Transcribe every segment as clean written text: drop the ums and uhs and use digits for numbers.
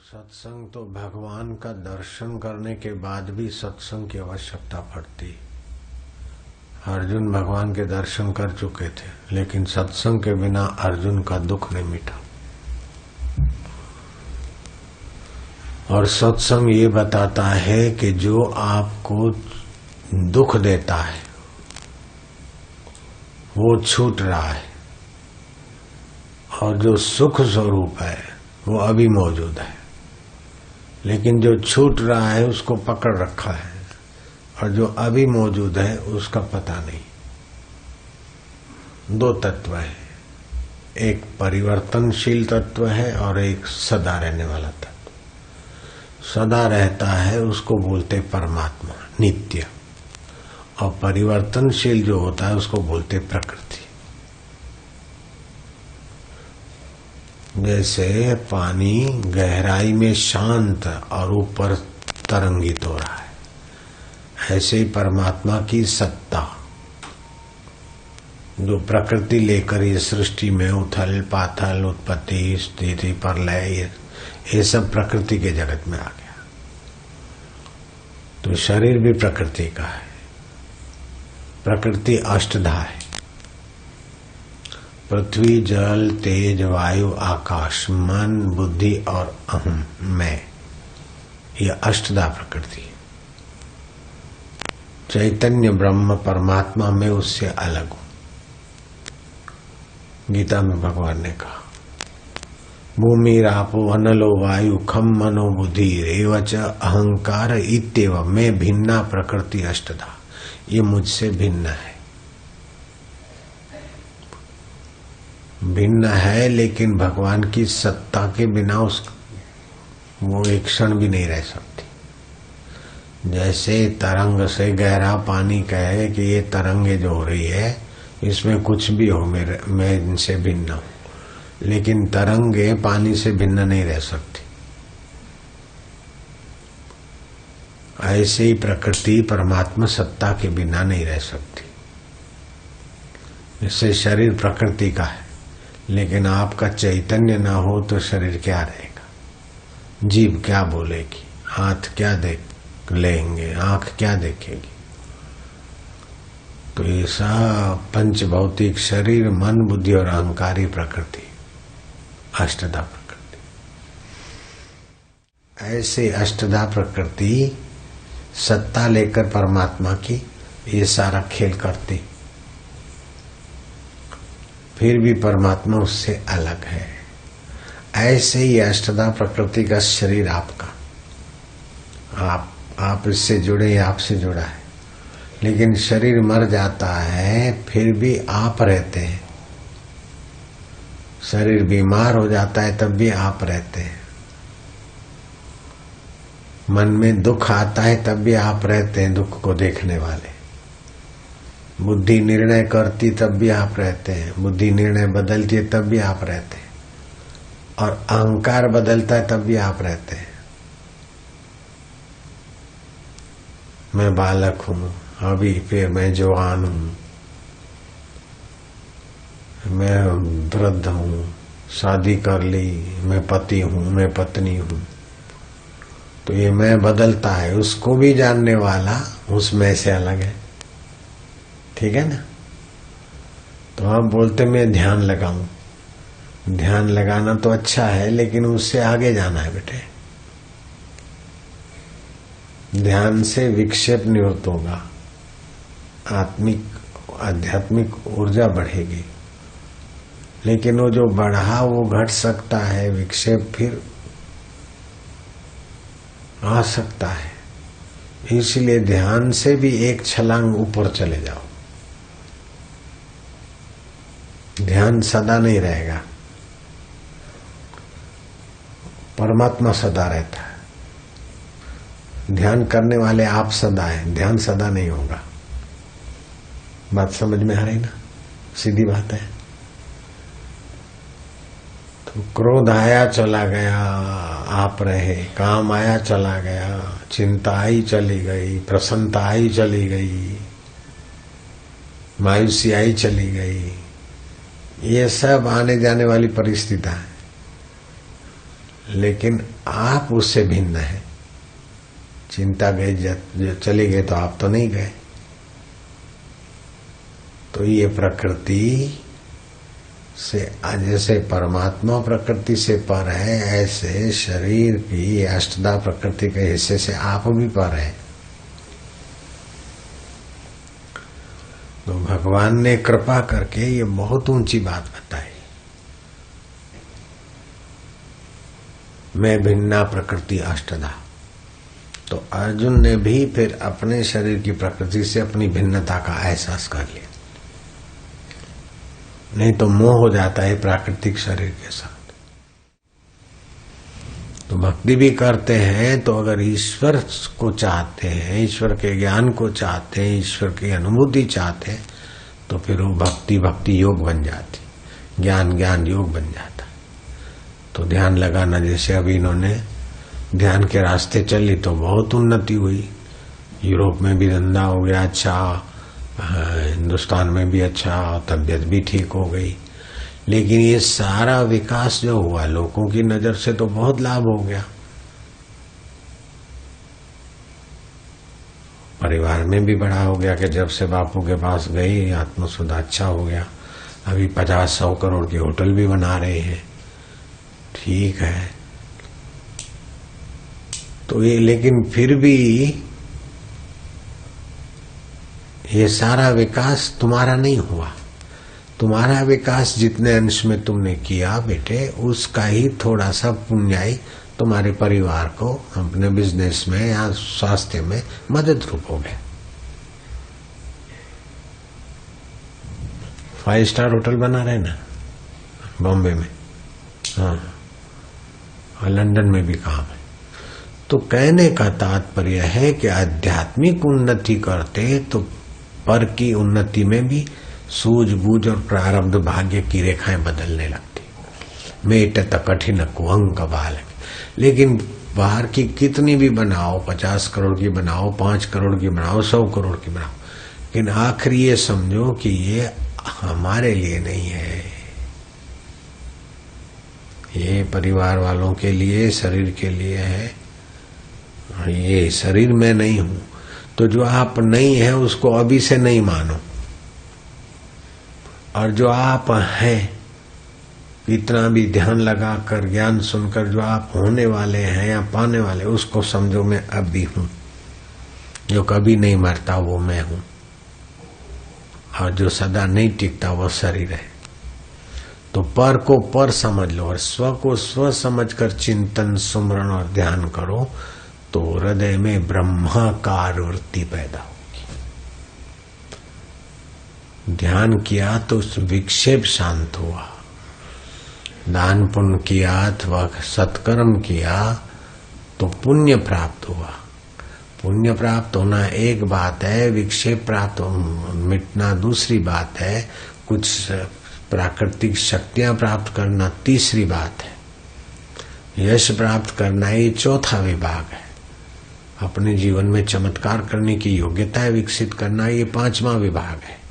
सत्संग तो भगवान का दर्शन करने के बाद भी सत्संग की आवश्यकता पड़ती। अर्जुन भगवान के दर्शन कर चुके थे, लेकिन सत्संग के बिना अर्जुन का दुख नहीं मिटा। और सत्संग ये बताता है कि जो आपको दुख देता है वो छूट रहा है, और जो सुख स्वरूप है वो अभी मौजूद है। लेकिन जो छूट रहा है उसको पकड़ रखा है, और जो अभी मौजूद है उसका पता नहीं। दो तत्व है, एक परिवर्तनशील तत्व है और एक सदा रहने वाला तत्व। सदा रहता है उसको बोलते परमात्मा, नित्य, और परिवर्तनशील जो होता है उसको बोलते प्रकृति। जैसे पानी गहराई में शांत और ऊपर तरंगित हो रहा है, ऐसे ही परमात्मा की सत्ता जो प्रकृति लेकर ये सृष्टि में उथल पाथल, उत्पत्ति, स्थिति, प्रलय, ये सब प्रकृति के जगत में आ गया। तो शरीर भी प्रकृति का है। प्रकृति अष्टधा है, पृथ्वी, जल, तेज, वायु, आकाश, मन, बुद्धि और अहम, मैं, यह अष्टधा प्रकृति है। चैतन्य ब्रह्म परमात्मा में उससे अलग हूं। गीता में भगवान ने कहा, भूमि रापो अनलो वायु खम मनो बुद्धि रेवच अहंकार इत्येव मैं भिन्ना प्रकृति अष्टधा। ये मुझसे भिन्न है। भिन्न है, लेकिन भगवान की सत्ता के बिना वो एक क्षण भी नहीं रह सकती। जैसे तरंग से गहरा पानी कहे कि ये तरंगे जो हो रही है इसमें कुछ भी हो, मैं इनसे भिन्न हूं, लेकिन तरंगे पानी से भिन्न नहीं रह सकती। ऐसे ही प्रकृति परमात्मा सत्ता के बिना नहीं रह सकती। इससे शरीर प्रकृति का है, लेकिन आपका चैतन्य ना हो तो शरीर क्या रहेगा? जीभ क्या बोलेगी? हाथ क्या देख लेंगे? आंख क्या देखेगी? तो ऐसा पंच भौतिक शरीर, मन, बुद्धि और अहंकारी प्रकृति, अष्टधा प्रकृति। ऐसे अष्टधा प्रकृति सत्ता लेकर परमात्मा की ये सारा खेल करती, फिर भी परमात्मा उससे अलग है। ऐसे ही अष्टधा प्रकृति का शरीर आपका, आप इससे जुड़े, आपसे जुड़ा है, लेकिन शरीर मर जाता है फिर भी आप रहते हैं। शरीर बीमार हो जाता है तब भी आप रहते हैं। मन में दुख आता है तब भी आप रहते हैं, दुख को देखने वाले। बुद्धि निर्णय करती तब भी आप रहते हैं, बुद्धि निर्णय बदलती है तब भी आप रहते हैं, और अहंकार बदलता है तब भी आप रहते हैं। मैं बालक हूं अभी, फिर मैं जवान हूं, मैं वृद्ध हूं, शादी कर ली, मैं पति हूं, मैं पत्नी हूं। तो ये मैं बदलता है, उसको भी जानने वाला उस मैं से अलग है। ठीक है ना? तो आप बोलते मैं ध्यान लगाऊं। ध्यान लगाना तो अच्छा है, लेकिन उससे आगे जाना है बेटे। ध्यान से विक्षेप निवृत्त होगा, आध्यात्मिक ऊर्जा बढ़ेगी, लेकिन वो जो बढ़ा वो घट सकता है, विक्षेप फिर आ सकता है। इसलिए ध्यान से भी एक छलांग ऊपर चले जाओ। ध्यान सदा नहीं रहेगा, परमात्मा सदा रहता है। ध्यान करने वाले आप सदा है, ध्यान सदा नहीं होगा। बात समझ में आ रही ना? सीधी बात है। तो क्रोध आया चला गया, आप रहे। काम आया चला गया, चिंता आई चली गई, प्रसन्नता आई चली गई, मायूसी आई चली गई। ये सब आने जाने वाली परिस्थितियां है। लेकिन आप उससे भिन्न है। चिंता गई चली गई तो आप तो नहीं गए। तो ये प्रकृति से, जैसे परमात्मा प्रकृति से पर है, ऐसे शरीर की अष्टधा प्रकृति के हिस्से से आप भी पर है। तो भगवान ने कृपा करके ये बहुत ऊंची बात बताई। मैं भिन्ना प्रकृति अष्टधा। तो अर्जुन ने भी फिर अपने शरीर की प्रकृति से अपनी भिन्नता का एहसास कर लिया। नहीं तो मोह हो जाता है प्राकृतिक शरीर के साथ। तो भक्ति भी करते हैं तो अगर ईश्वर को चाहते हैं, ईश्वर के ज्ञान को चाहते हैं, ईश्वर की अनुभूति चाहते हैं, तो फिर वो भक्ति योग बन जाती, ज्ञान योग बन जाता। तो ध्यान लगाना, जैसे अभी इन्होंने ध्यान के रास्ते चली तो बहुत उन्नति हुई। यूरोप में भी धंधा हो गया अच्छा, हिंदुस्तान में भी अच्छा, तबीयत भी ठीक हो गई। लेकिन ये सारा विकास जो हुआ लोगों की नजर से तो बहुत लाभ हो गया। परिवार में भी बड़ा हो गया कि जब से बापू के पास गई आत्मसुधा अच्छा हो गया। अभी 50-100 करोड़ के होटल भी बना रहे हैं। ठीक है, तो ये लेकिन फिर भी ये सारा विकास तुम्हारा नहीं हुआ। तुम्हारा विकास जितने अंश में तुमने किया बेटे, उसका ही थोड़ा सा पुण्याई तुम्हारे परिवार को अपने बिजनेस में या स्वास्थ्य में मदद रूप हो गया। 5 स्टार होटल बना रहे ना बॉम्बे में, हाँ, और लंदन में भी काम है। तो कहने का तात्पर्य है कि आध्यात्मिक उन्नति करते तो पर की उन्नति में भी सूझबूझ और प्रारब्ध भाग्य की रेखाएं बदलने लगती। मेटत कठिन कुहंग बाल। लेकिन बाहर की कितनी भी बनाओ, 50 करोड़ की बनाओ, 5 करोड़ की बनाओ, 100 करोड़ की बनाओ, लेकिन आखिर ये समझो कि ये हमारे लिए नहीं है, ये परिवार वालों के लिए, शरीर के लिए है। ये शरीर में नहीं हूं, तो जो आप नहीं है उसको अभी से नहीं मानो, और जो आप हैं इतना भी ध्यान लगाकर ज्ञान सुनकर जो आप होने वाले हैं या पाने वाले, उसको समझो मैं अभी हूं। जो कभी नहीं मरता वो मैं हूं, और जो सदा नहीं टिकता वो शरीर है। तो पर को पर समझ लो और स्व को स्व समझकर चिंतन सुमरण और ध्यान करो, तो हृदय में ब्रह्माकार वृत्ति पैदा होगी। ध्यान किया तो विक्षेप शांत हुआ, दान पुण्य किया अथवा सत्कर्म किया तो पुण्य प्राप्त हुआ। पुण्य प्राप्त होना एक बात है, विक्षेप प्राप्त मिटना दूसरी बात है, कुछ प्राकृतिक शक्तियां प्राप्त करना तीसरी बात है, यश प्राप्त करना ये चौथा विभाग है, अपने जीवन में चमत्कार करने की योग्यता विकसित करना ये 5वां विभाग है।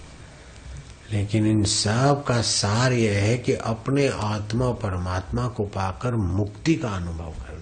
लेकिन इन सब का सार यह है कि अपने आत्मा परमात्मा को पाकर मुक्ति का अनुभव कर।